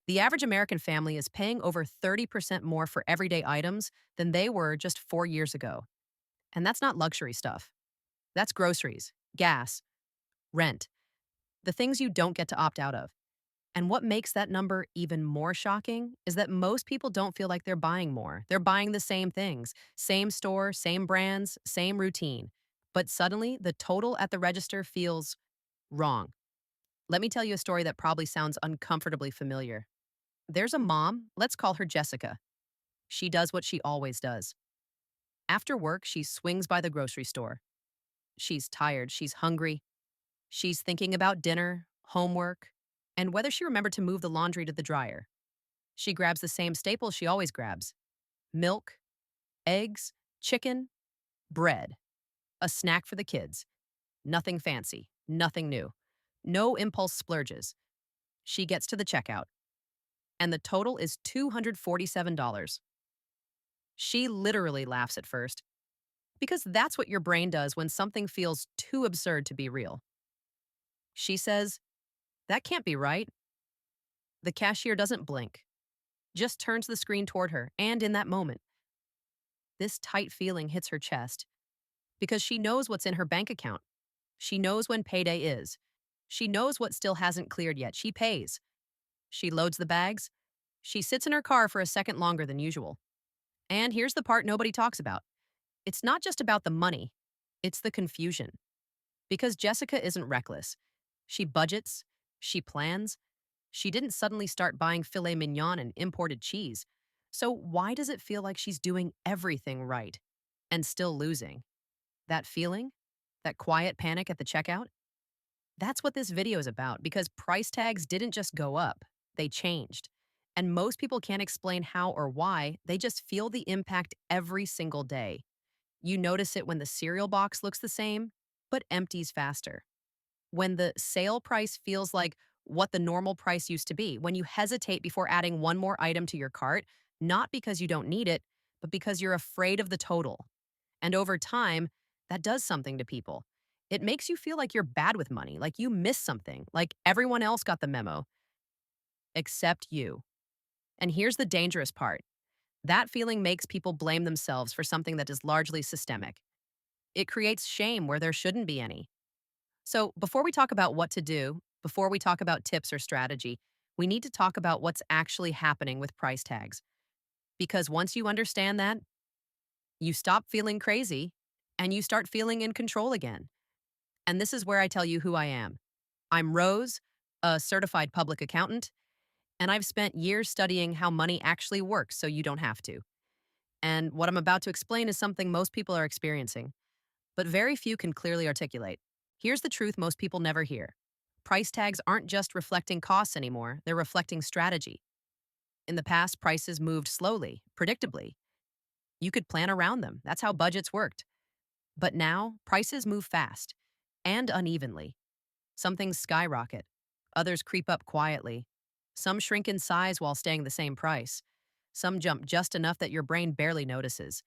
The average American family is paying over 30% more for everyday items than they were just 4 years ago. And that's not luxury stuff. That's groceries, gas, rent, the things you don't get to opt out of. And what makes that number even more shocking is that most people don't feel like they're buying more. They're buying the same things, same store, same brands, same routine. But suddenly, the total at the register feels wrong. Let me tell you a story that probably sounds uncomfortably familiar. There's a mom, let's call her Jessica. She does what she always does. After work, she swings by the grocery store. She's tired, she's hungry, she's thinking about dinner, homework, and whether she remembered to move the laundry to the dryer. She grabs the same staples she always grabs: milk, eggs, chicken, bread, a snack for the kids. Nothing fancy, nothing new, no impulse splurges. She gets to the checkout, and the total is $247. She literally laughs at first, because that's what your brain does when something feels too absurd to be real. She says, "That can't be right." The cashier doesn't blink, just turns the screen toward her, and in that moment, this tight feeling hits her chest because she knows what's in her bank account. She knows when payday is. She knows what still hasn't cleared yet. She pays. She loads the bags. She sits in her car for a second longer than usual. And here's the part nobody talks about. It's not just about the money, it's the confusion. Because Jessica isn't reckless. She budgets, she plans. She didn't suddenly start buying filet mignon and imported cheese. So why does it feel like she's doing everything right and still losing? That feeling? That quiet panic at the checkout? That's what this video is about, because price tags didn't just go up, they changed. And most people can't explain how or why, they just feel the impact every single day. You notice it when the cereal box looks the same, but empties faster. When the sale price feels like what the normal price used to be. When you hesitate before adding one more item to your cart, not because you don't need it, but because you're afraid of the total. And over time, that does something to people. It makes you feel like you're bad with money, like you missed something, like everyone else got the memo, except you. And here's the dangerous part. That feeling makes people blame themselves for something that is largely systemic. It creates shame where there shouldn't be any. So, before we talk about what to do, before we talk about tips or strategy, we need to talk about what's actually happening with price tags. Because once you understand that, you stop feeling crazy and you start feeling in control again. And this is where I tell you who I am. I'm Rose, a certified public accountant, and I've spent years studying how money actually works so you don't have to. And what I'm about to explain is something most people are experiencing, but very few can clearly articulate. Here's the truth most people never hear. Price tags aren't just reflecting costs anymore, they're reflecting strategy. In the past, prices moved slowly, predictably. You could plan around them. That's how budgets worked. But now, prices move fast and unevenly. Some things skyrocket, others creep up quietly. Some shrink in size while staying the same price. Some jump just enough that your brain barely notices.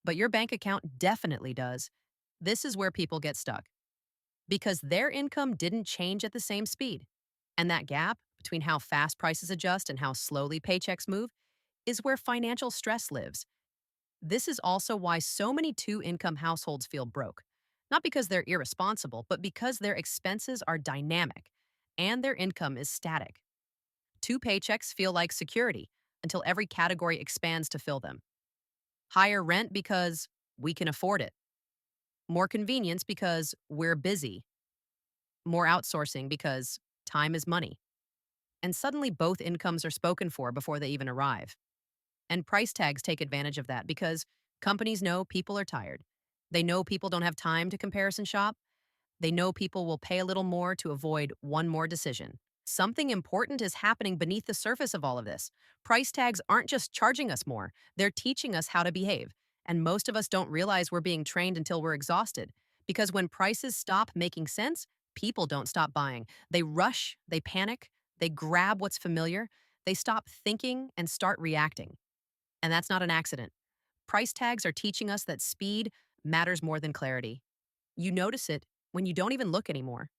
But your bank account definitely does. This is where people get stuck, because their income didn't change at the same speed. And that gap between how fast prices adjust and how slowly paychecks move is where financial stress lives. This is also why so many two-income households feel broke. Not because they're irresponsible, but because their expenses are dynamic and their income is static. Two paychecks feel like security until every category expands to fill them. Higher rent because we can afford it. More convenience because we're busy. More outsourcing because time is money. And suddenly both incomes are spoken for before they even arrive. And price tags take advantage of that because companies know people are tired. They know people don't have time to comparison shop. They know people will pay a little more to avoid one more decision. Something important is happening beneath the surface of all of this. Price tags aren't just charging us more, they're teaching us how to behave. And most of us don't realize we're being trained until we're exhausted. Because when prices stop making sense, people don't stop buying. They rush, they panic, they grab what's familiar, they stop thinking and start reacting. And that's not an accident. Price tags are teaching us that speed matters more than clarity. You notice it when you don't even look anymore.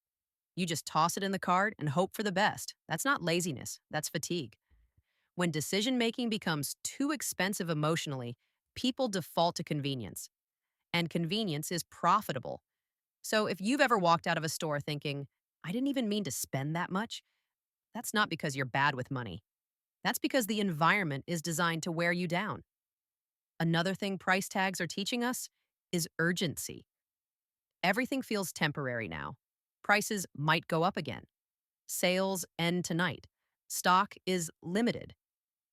You just toss it in the cart and hope for the best. That's not laziness, that's fatigue. When decision making becomes too expensive emotionally, people default to convenience, and convenience is profitable. So if you've ever walked out of a store thinking, I didn't even mean to spend that much, that's not because you're bad with money. That's because the environment is designed to wear you down. Another thing price tags are teaching us is urgency. Everything feels temporary now. Prices might go up again. Sales end tonight. Stock is limited.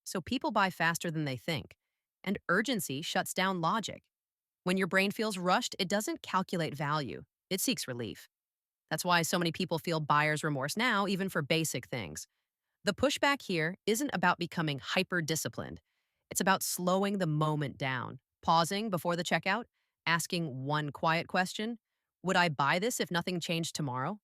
So people buy faster than they think. And urgency shuts down logic. When your brain feels rushed, it doesn't calculate value, it seeks relief. That's why so many people feel buyer's remorse now, even for basic things. The pushback here isn't about becoming hyper disciplined. It's about slowing the moment down, pausing before the checkout, asking one quiet question: would I buy this if nothing changed tomorrow?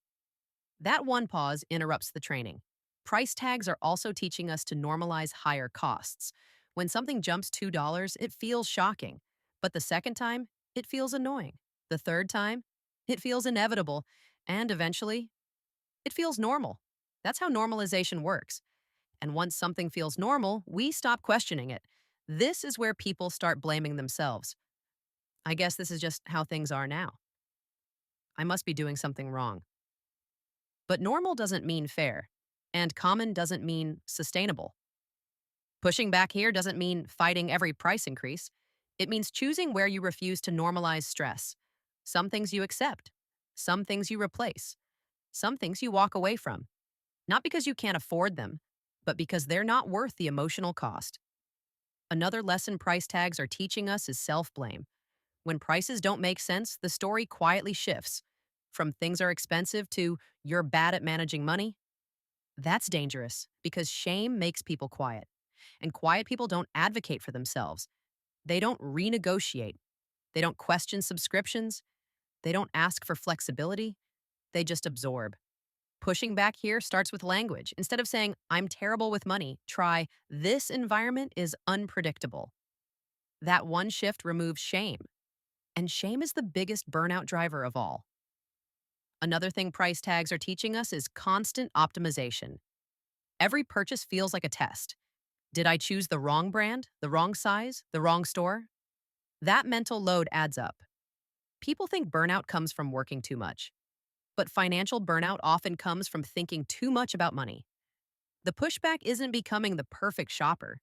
That one pause interrupts the training. Price tags are also teaching us to normalize higher costs. When something jumps $2, it feels shocking. But the second time, it feels annoying. The third time, it feels inevitable. And eventually, it feels normal. That's how normalization works. And once something feels normal, we stop questioning it. This is where people start blaming themselves. I guess this is just how things are now. I must be doing something wrong. But normal doesn't mean fair, and common doesn't mean sustainable. Pushing back here doesn't mean fighting every price increase. It means choosing where you refuse to normalize stress. Some things you accept, some things you replace, some things you walk away from. Not because you can't afford them, but because they're not worth the emotional cost. Another lesson price tags are teaching us is self-blame. When prices don't make sense, the story quietly shifts. From things are expensive to you're bad at managing money. That's dangerous because shame makes people quiet. And quiet people don't advocate for themselves. They don't renegotiate. They don't question subscriptions. They don't ask for flexibility. They just absorb. Pushing back here starts with language. Instead of saying, I'm terrible with money, try, this environment is unpredictable. That one shift removes shame. And shame is the biggest burnout driver of all. Another thing price tags are teaching us is constant optimization. Every purchase feels like a test. Did I choose the wrong brand, the wrong size, the wrong store? That mental load adds up. People think burnout comes from working too much. But financial burnout often comes from thinking too much about money. The pushback isn't becoming the perfect shopper.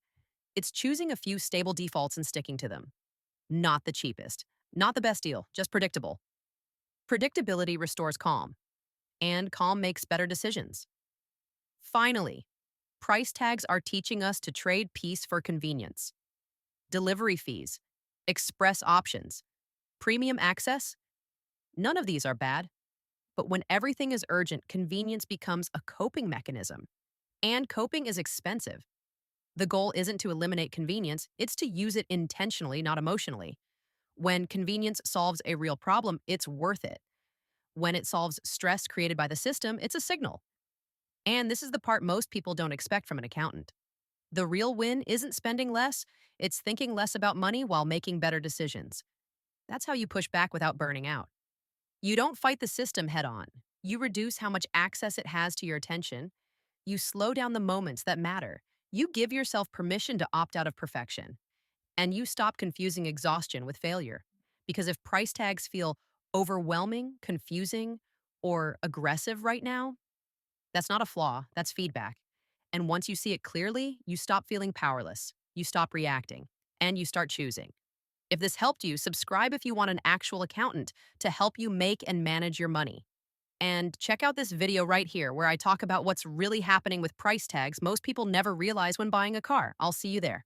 It's choosing a few stable defaults and sticking to them. Not the cheapest, not the best deal, just predictable. Predictability restores calm, and calm makes better decisions. Finally, price tags are teaching us to trade peace for convenience. Delivery fees, express options, premium access, none of these are bad. But when everything is urgent, convenience becomes a coping mechanism. And coping is expensive. The goal isn't to eliminate convenience, it's to use it intentionally, not emotionally. When convenience solves a real problem, it's worth it. When it solves stress created by the system, it's a signal. And this is the part most people don't expect from an accountant. The real win isn't spending less, it's thinking less about money while making better decisions. That's how you push back without burning out. You don't fight the system head on. You reduce how much access it has to your attention. You slow down the moments that matter. You give yourself permission to opt out of perfection. And you stop confusing exhaustion with failure. Because if price tags feel overwhelming, confusing, or aggressive right now, that's not a flaw, that's feedback. And once you see it clearly, you stop feeling powerless. You stop reacting. And you start choosing. If this helped you, subscribe if you want an actual accountant to help you make and manage your money. And check out this video right here where I talk about what's really happening with price tags most people never realize when buying a car. I'll see you there.